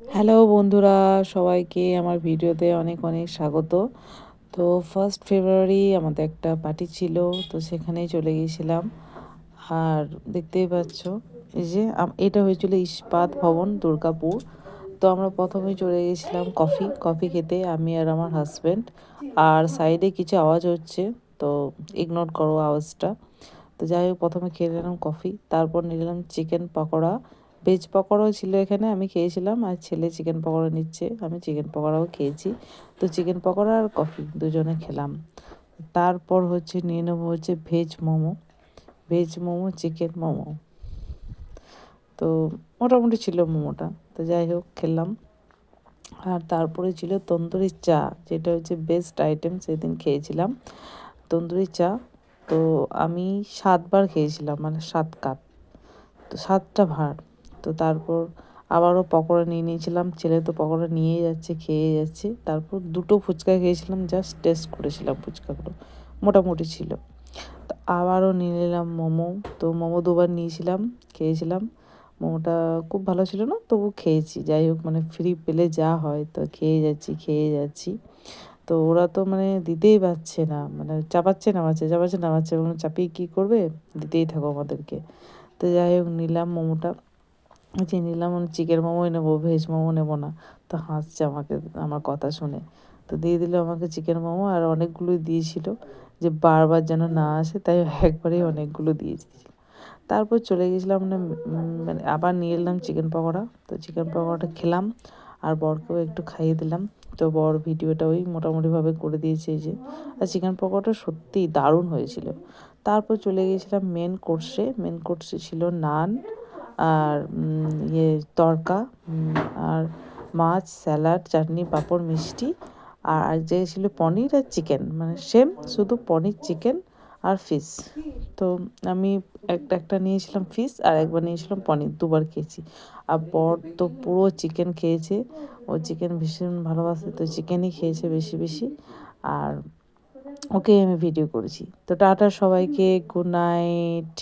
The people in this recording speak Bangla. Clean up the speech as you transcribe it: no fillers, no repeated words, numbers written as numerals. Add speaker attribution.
Speaker 1: হ্যালো বন্ধুরা, সবাইকে আমার ভিডিওতে অনেক অনেক স্বাগত। তো 1st ফেব্রুয়ারি আমাদের একটা পার্টি ছিল, তো সেখানেই চলে গিয়েছিলাম। আর দেখতেই পাচ্ছ এই যে এটা হয়েছিল ইস্পাত ভবন দুর্গাপুর। তো আমরা প্রথমেই চলে গেছিলাম কফি খেতে, আমি আর আমার হাজব্যান্ড। আর সাইডে কিছু আওয়াজ হচ্ছে, তো ইগনোর করো আওয়াজটা। তো যাই হোক, প্রথমে খেয়ে নিলাম কফি, তারপর নিলাম চিকেন পকোড়া। ভেজ পকোড়াও ছিল এখানে, আমি খেয়েছিলাম। আর ছেলে চিকেন পকোড়া নিচ্ছে, আমি চিকেন পকোড়াও খেয়েছি। তো চিকেন পকোড়া আর কফি দুজনে খেলাম। তারপর হচ্ছে নিয়ে নেবো হচ্ছে ভেজ মোমো চিকেন মোমো। তো মোটামুটি ছিল মোমোটা। তো যাই হোক, খেলাম। আর তারপরে ছিল তন্দুরি চা, যেটা হচ্ছে বেস্ট আইটেম, সেদিন খেয়েছিলাম তন্দুরি চা। তো আমি 7 বার খেয়েছিলাম, মানে 7 কাপ, তো 7টা ভাঁড়। তো তারপর আবারও পকোড়া নিয়ে নিয়েছিলাম, ছেলে তো পকোড়া নিয়েই যাচ্ছে, খেয়ে যাচ্ছে। তারপর 2টো ফুচকা খেয়েছিলাম, জাস্ট টেস্ট করেছিলাম ফুচকাগুলো, মোটামুটি ছিল। তো আবারও নিয়ে নিলাম মোমো। তো মোমো 2বার নিয়েছিলাম, খেয়েছিলাম। মোমোটা খুব ভালো ছিল না, তবু খেয়েছি। যাই হোক, মানে ফ্রি পেলে যা হয়, তো খেয়ে যাচ্ছি। তো ওরা তো মানে দিতেই পারছে না, মানে চাপাচ্ছে এবং চাপিয়ে কী করবে, দিতেই থাকো আমাদেরকে। তো যাই হোক, নিলাম মোমোটা। নিলাম চিকেন মোমোই নেবো, ভেজ মোমো নেবো না। তো হাসছে আমাকে, আমার কথা শুনে। তো দিয়ে দিল আমাকে চিকেন মোমো, আর অনেকগুলোই দিয়েছিল, যে বারবার যেন না আসে, তাই একবারেই অনেকগুলো দিয়ে দিয়েছিল। তারপর চলে গেছিলাম, মানে আবার নিয়ে এলাম চিকেন পকোড়া। তো চিকেন পকোড়াটা খেলাম, আর বরকেও একটু খাইয়ে দিলাম। তো বর ভিডিওটা ওই মোটামুটিভাবে করে দিয়েছে এই যে। আর চিকেন পকোড়াটা সত্যিই দারুণ হয়েছিল। তারপর চলে গিয়েছিলাম মেন কোর্সে ছিল নান, আর তড়কা, আর মাছ, স্যালাড, চাটনি, পাঁপড়, মিষ্টি। আর যে ছিল পনির আর চিকেন, মানে সেম, শুধু পনির, চিকেন আর ফিশ। তো আমি একটা নিয়েছিলাম ফিশ, আর একবার নিয়েছিলাম পনির, 2বার খেয়েছি। আর বর তো পুরো চিকেন খেয়েছে, ও চিকেন ভীষণ ভালোবাসে, তো চিকেনই খেয়েছে বেশি বেশি। আর ওকে আমি ভিডিও করেছি। তো টাটা সবাইকে, গুড নাইট।